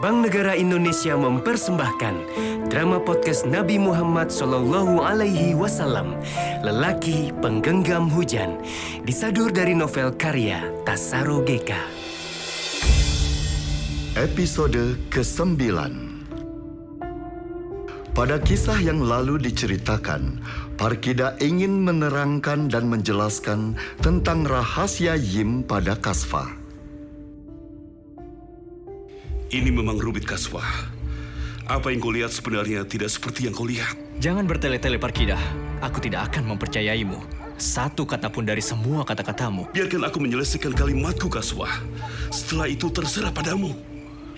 Bank Negara Indonesia mempersembahkan drama podcast Nabi Muhammad SAW, Lelaki Penggenggam Hujan, disadur dari novel karya Tasaro GK. Episode ke-9. Pada kisah yang lalu diceritakan, Parkida ingin menerangkan dan menjelaskan tentang rahasia Yim pada Kasfa. Ini memang rumit, Kasfa. Apa yang kau lihat sebenarnya tidak seperti yang kau lihat. Jangan bertele-tele, Parkida. Aku tidak akan mempercayaimu. Satu kata pun dari semua kata-katamu. Biarkan aku menyelesaikan kalimatku, Kasfa. Setelah itu terserah padamu.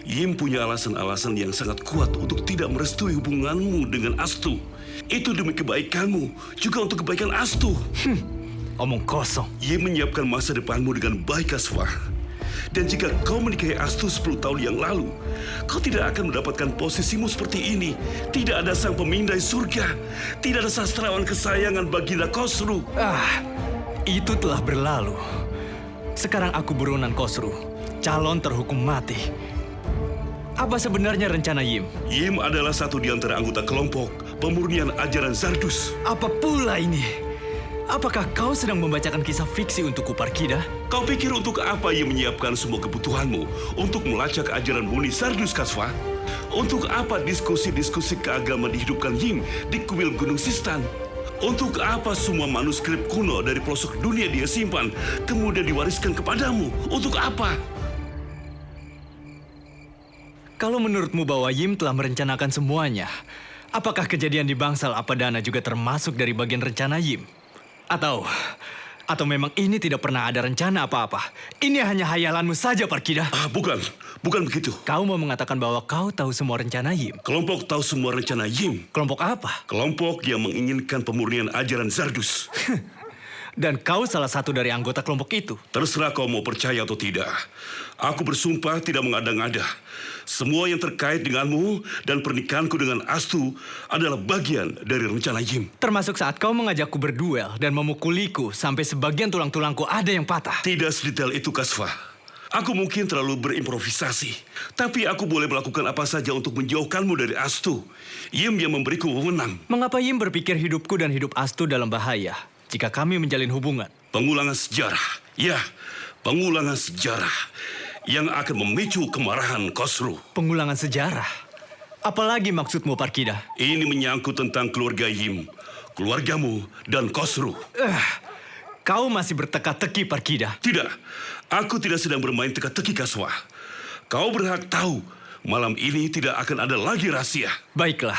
Yim punya alasan-alasan yang sangat kuat untuk tidak merestui hubunganmu dengan Astu. Itu demi kebaikanmu, juga untuk kebaikan Astu. Omong kosong. Yim menyiapkan masa depanmu dengan baik, Kasfa. Dan jika kau menikahi Astu 10 tahun yang lalu, kau tidak akan mendapatkan posisimu seperti ini. Tidak ada sang pemindai surga. Tidak ada sastrawan kesayangan Baginda Khosru. Itu telah berlalu. Sekarang aku buronan Khosru, calon terhukum mati. Apa sebenarnya rencana Yim? Yim adalah satu di antara anggota kelompok pemurnian ajaran Zardus. Apa pula ini? Apakah kau sedang membacakan kisah fiksi untukku, Parkida? Kau pikir untuk apa Yim menyiapkan semua kebutuhanmu untuk melacak ajaran murni Zardus, Kasfa? Untuk apa diskusi-diskusi keagamaan dihidupkan Yim di kuil Gunung Sistan? Untuk apa semua manuskrip kuno dari pelosok dunia dia simpan, kemudian diwariskan kepadamu? Untuk apa? Kalau menurutmu bahwa Yim telah merencanakan semuanya, apakah kejadian di Bangsal Apadana juga termasuk dari bagian rencana Yim? Atau memang ini tidak pernah ada rencana apa-apa? Ini hanya hayalanmu saja, Parkida. Bukan begitu. Kau mau mengatakan bahwa kau tahu semua rencana Yim? Kelompok tahu semua rencana Yim. Kelompok apa? Kelompok yang menginginkan pemurnian ajaran Zardus. Dan kau salah satu dari anggota kelompok itu. Terserah kau mau percaya atau tidak. Aku bersumpah tidak mengada-ngada. Semua yang terkait denganmu dan pernikahanku dengan Astu adalah bagian dari rencana Yim. Termasuk saat kau mengajakku berduel dan memukuliku sampai sebagian tulang-tulangku ada yang patah. Tidak sedetail itu, Kasfa. Aku mungkin terlalu berimprovisasi. Tapi aku boleh melakukan apa saja untuk menjauhkanmu dari Astu. Yim yang memberiku wewenang. Mengapa Yim berpikir hidupku dan hidup Astu dalam bahaya jika kami menjalin hubungan? Pengulangan sejarah. Ya, pengulangan sejarah yang akan memicu kemarahan Khosru. Pengulangan sejarah? Apalagi maksudmu, Parkida? Ini menyangkut tentang keluarga Yim, keluargamu, dan Khosru. Kau masih berteka-teki, Parkida. Tidak, aku tidak sedang bermain teka-teki, Kaswa. Kau berhak tahu, malam ini tidak akan ada lagi rahasia. Baiklah,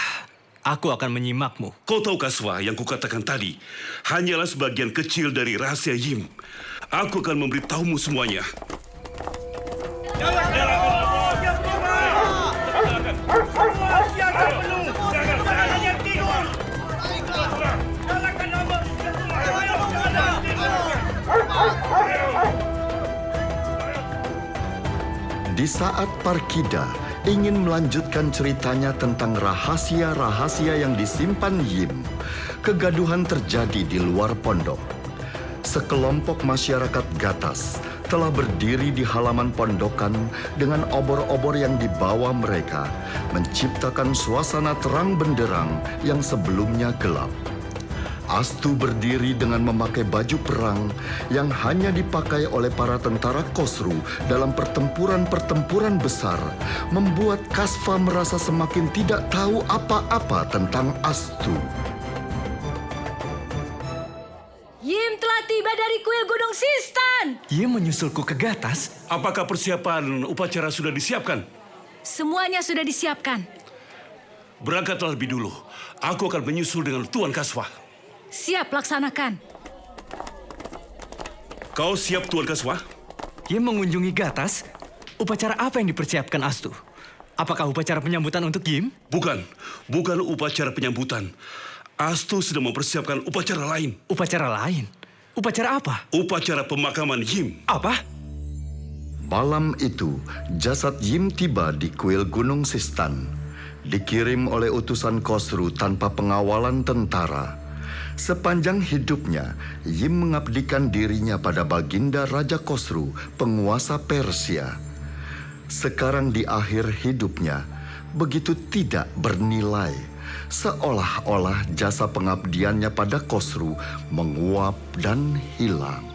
aku akan menyimakmu. Kau tahu, Kaswa, yang kukatakan tadi hanyalah sebagian kecil dari rahasia Yim. Aku akan memberitahumu semuanya. Di saat Parkida ingin melanjutkan ceritanya tentang rahasia-rahasia yang disimpan Yim, kegaduhan terjadi di luar pondok. Sekelompok masyarakat gatas telah berdiri di halaman pondokan dengan obor-obor yang dibawa mereka, menciptakan suasana terang benderang yang sebelumnya gelap. Astu berdiri dengan memakai baju perang yang hanya dipakai oleh para tentara Khosru dalam pertempuran-pertempuran besar, membuat Kasfa merasa semakin tidak tahu apa-apa tentang Astu. Yim telah tiba dari kuil Gunung Sistan. Yim menyusulku ke Gatas? Apakah persiapan upacara sudah disiapkan? Semuanya sudah disiapkan. Berangkatlah lebih dulu. Aku akan menyusul dengan Tuan Kaswa. Siap, laksanakan. Kau siap, Tuan Kaswa? Yim mengunjungi Gatas? Upacara apa yang dipersiapkan Astu? Apakah upacara penyambutan untuk Yim? Bukan upacara penyambutan. Astu sedang mempersiapkan upacara lain. Upacara lain? Upacara apa? Upacara pemakaman Yim. Apa? Malam itu, jasad Yim tiba di kuil Gunung Sistan. Dikirim oleh utusan Khosru tanpa pengawalan tentara. Sepanjang hidupnya, Yim mengabdikan dirinya pada Baginda Raja Khosru, penguasa Persia. sekarang di akhir hidupnya begitu tidak bernilai, seolah-olah jasa pengabdiannya pada Khosru menguap dan hilang.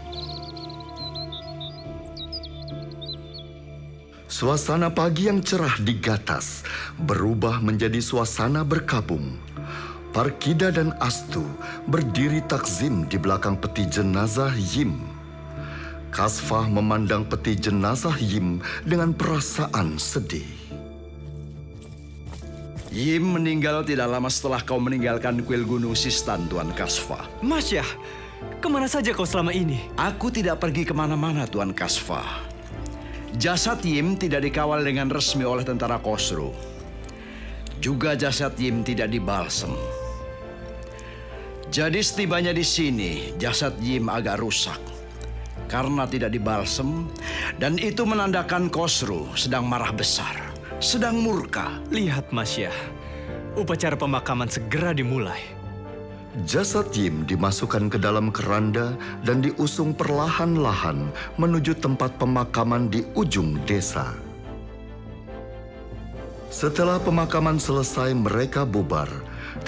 Suasana pagi yang cerah di Gatas berubah menjadi suasana berkabung. Parkida dan Astu berdiri takzim di belakang peti jenazah Yim. Kasfah memandang peti jenazah Yim dengan perasaan sedih. Yim meninggal tidak lama setelah kau meninggalkan kuil Gunung Sistan, Tuan Kasfah. Masya, kemana saja kau selama ini? Aku tidak pergi kemana-mana, Tuan Kasfah. Jasad Yim tidak dikawal dengan resmi oleh tentara Khosru. Juga jasad Yim tidak dibalsem. Jadi setibanya di sini, jasad Yim agak rusak karena tidak dibalsem, dan itu menandakan Khosru sedang marah besar, sedang murka. Lihat Masya, upacara pemakaman segera dimulai. Jasad Yim dimasukkan ke dalam keranda dan diusung perlahan-lahan menuju tempat pemakaman di ujung desa. Setelah pemakaman selesai, mereka bubar,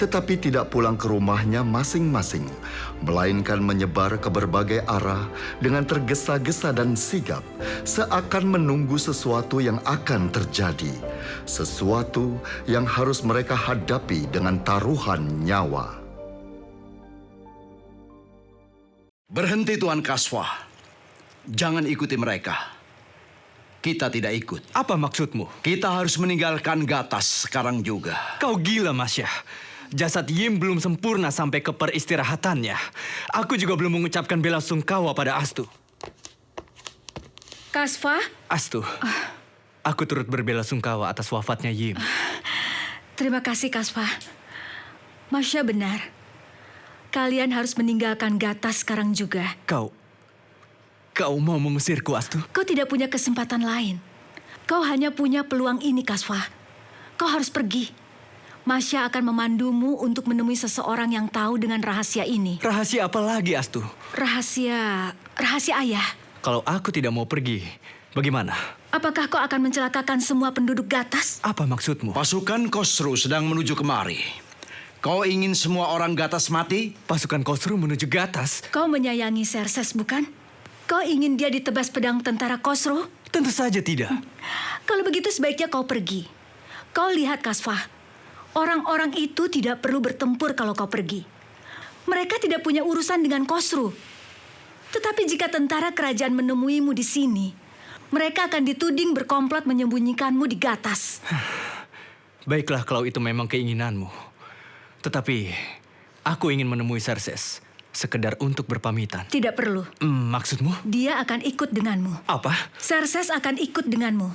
tetapi tidak pulang ke rumahnya masing-masing, melainkan menyebar ke berbagai arah dengan tergesa-gesa dan sigap, seakan menunggu sesuatu yang akan terjadi, sesuatu yang harus mereka hadapi dengan taruhan nyawa. Berhenti, Tuan Kasfah. Jangan ikuti mereka. Kita tidak ikut. Apa maksudmu? Kita harus meninggalkan Gatas sekarang juga. Kau gila, Masya. Jasad Yim belum sempurna sampai ke peristirahatannya. Aku juga belum mengucapkan bela sungkawa pada Astu. Kasfah, Astu, aku turut berbela sungkawa atas wafatnya Yim. terima kasih Kasfah. Masya benar. Kalian harus meninggalkan Gatas sekarang juga. Kau mau mengusirku, Astu? Kau tidak punya kesempatan lain. Kau hanya punya peluang ini, Kasfah. Kau harus pergi. Masya akan memandumu untuk menemui seseorang yang tahu dengan rahasia ini. Rahasia apa lagi, Astu? Rahasia ayah. Kalau aku tidak mau pergi, bagaimana? Apakah kau akan mencelakakan semua penduduk Gatas? Apa maksudmu? Pasukan Khosru sedang menuju kemari. Kau ingin semua orang Gatas mati? Pasukan Khosru menuju Gatas? Kau menyayangi Xerxes, bukan? Kau ingin dia ditebas pedang tentara Khosru? Tentu saja tidak. Kalau begitu sebaiknya kau pergi. Kau lihat, Kasfah. Orang-orang itu tidak perlu bertempur kalau kau pergi. Mereka tidak punya urusan dengan Khosru. Tetapi jika tentara kerajaan menemuimu di sini, mereka akan dituding berkomplot menyembunyikanmu di Gatas. Baiklah kalau itu memang keinginanmu. Tetapi aku ingin menemui Xerxes, sekedar untuk berpamitan. Tidak perlu. Maksudmu? Dia akan ikut denganmu. Apa? Xerxes akan ikut denganmu.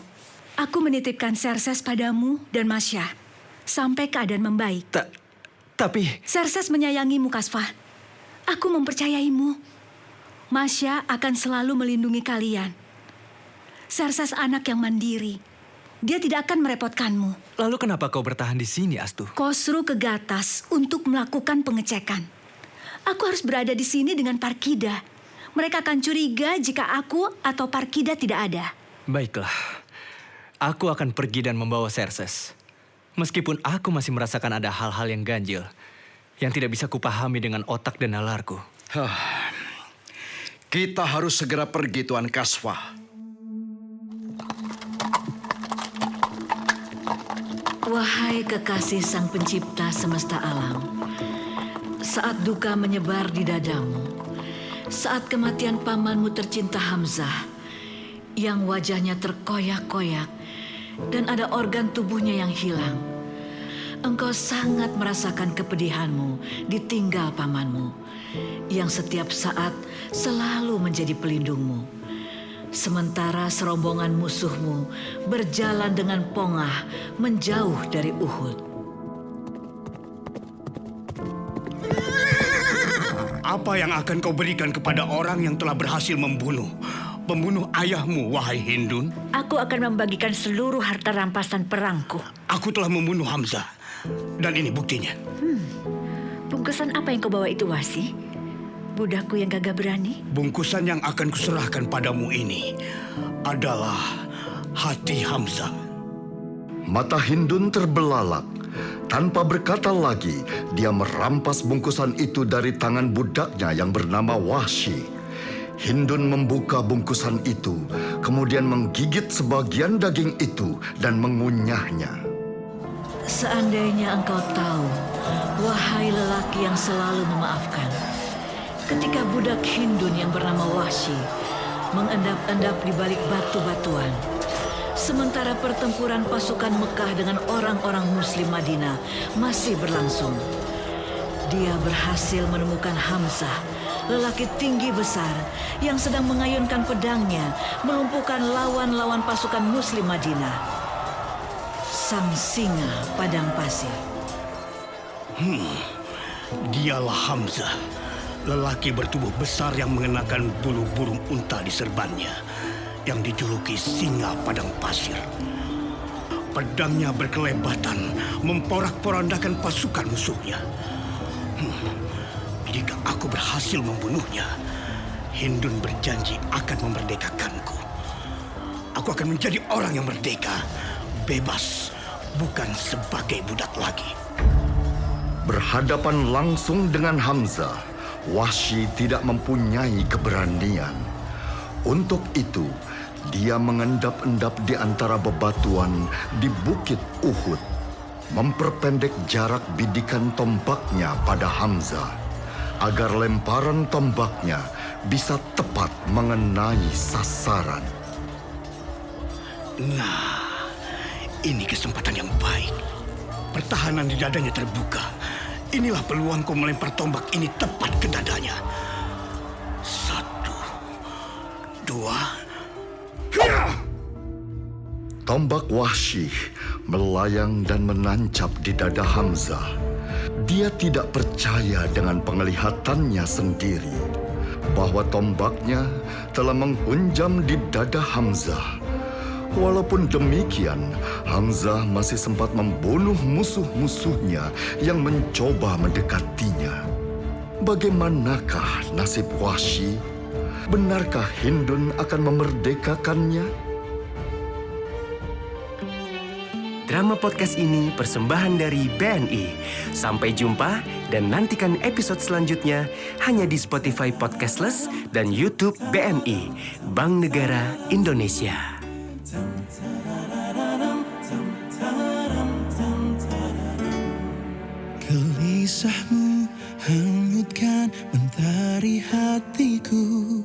Aku menitipkan Xerxes padamu dan Masya sampai keadaan membaik. Tapi... Xerxes menyayangimu, Kasfah. Aku mempercayaimu. Masya akan selalu melindungi kalian. Xerxes anak yang mandiri. Dia tidak akan merepotkanmu. Lalu kenapa kau bertahan di sini, Astu? Khosru ke Gatas untuk melakukan pengecekan. Aku harus berada di sini dengan Parkida. Mereka akan curiga jika aku atau Parkida tidak ada. Baiklah. Aku akan pergi dan membawa Xerxes. Meskipun aku masih merasakan ada hal-hal yang ganjil, yang tidak bisa kupahami dengan otak dan nalarku. Kita harus segera pergi, Tuan Kasfah. Wahai kekasih Sang Pencipta semesta alam, saat duka menyebar di dadamu, saat kematian pamanmu tercinta Hamzah, yang wajahnya terkoyak-koyak dan ada organ tubuhnya yang hilang, engkau sangat merasakan kepedihanmu ditinggal pamanmu, yang setiap saat selalu menjadi pelindungmu. Sementara serombongan musuhmu berjalan dengan pongah menjauh dari Uhud. Apa yang akan kau berikan kepada orang yang telah berhasil membunuh ayahmu, wahai Hindun? Aku akan membagikan seluruh harta rampasan perangku. Aku telah membunuh Hamzah, dan ini buktinya. Bungkusan apa yang kau bawa itu, Wasi? Budakku yang gagah berani? Bungkusan yang akan kuserahkan padamu ini adalah hati Hamzah. Mata Hindun terbelalak. Tanpa berkata lagi, dia merampas bungkusan itu dari tangan budaknya yang bernama Wahsy. Hindun membuka bungkusan itu, kemudian menggigit sebagian daging itu dan mengunyahnya. Seandainya engkau tahu, wahai lelaki yang selalu memaafkan, ketika budak Hindun yang bernama Wahsy mengendap-endap di balik batu-batuan, sementara pertempuran pasukan Mekah dengan orang-orang Muslim Madinah masih berlangsung, dia berhasil menemukan Hamzah, lelaki tinggi besar yang sedang mengayunkan pedangnya melumpuhkan lawan-lawan pasukan Muslim Madinah. Sang singa padang pasir. Dialah Hamzah, lelaki bertubuh besar yang mengenakan bulu burung unta di serbannya, yang dijuluki singa padang pasir. Pedangnya berkelebatan memporak-porandakan pasukan musuhnya. Jika aku berhasil membunuhnya, Hindun berjanji akan memerdekakanku. Aku akan menjadi orang yang merdeka, bebas, bukan sebagai budak lagi. Berhadapan langsung dengan Hamzah, Wahsy tidak mempunyai keberanian. Untuk itu, dia mengendap-endap di antara bebatuan di Bukit Uhud, memperpendek jarak bidikan tombaknya pada Hamzah, agar lemparan tombaknya bisa tepat mengenai sasaran. Nah, ini kesempatan yang baik. Pertahanan di dadanya terbuka. Inilah peluangku melempar tombak ini tepat ke dadanya. 1, 2. Tombak Wahsy melayang dan menancap di dada Hamzah. Dia tidak percaya dengan penglihatannya sendiri bahwa tombaknya telah menghunjam di dada Hamzah. Walaupun demikian, Hamzah masih sempat membunuh musuh-musuhnya yang mencoba mendekatinya. Bagaimanakah nasib Wahsy? Benarkah Hindun akan memerdekakannya? Drama podcast ini persembahan dari BNI. Sampai jumpa dan nantikan episode selanjutnya hanya di Spotify Podcastless dan YouTube BNI, Bank Negara Indonesia. Gelisahmu hanyutkan mentari hatiku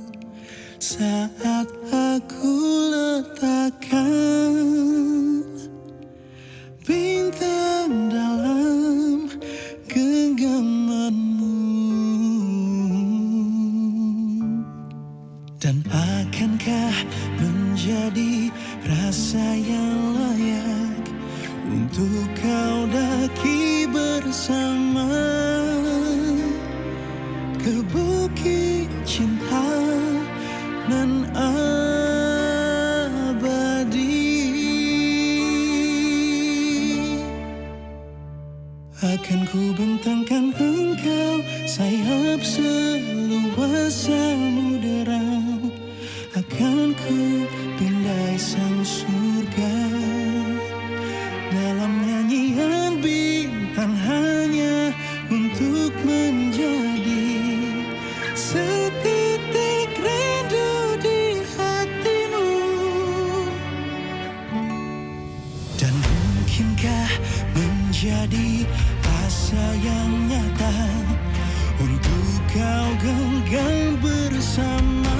saat aku letakkan bintang dalam genggamanmu. Dan akankah menjadi rasa yang layak untuk kau daki bersama ke bukit cinta nan abadi? Akan ku bentangkan engkau sayap seluas samudera, akan ku pindai sang surga dalam nyanyian bintang hanya untuk menjadi setitik rindu di hatimu. Dan mungkinkah menjadi asa yang nyata untuk kau genggam bersama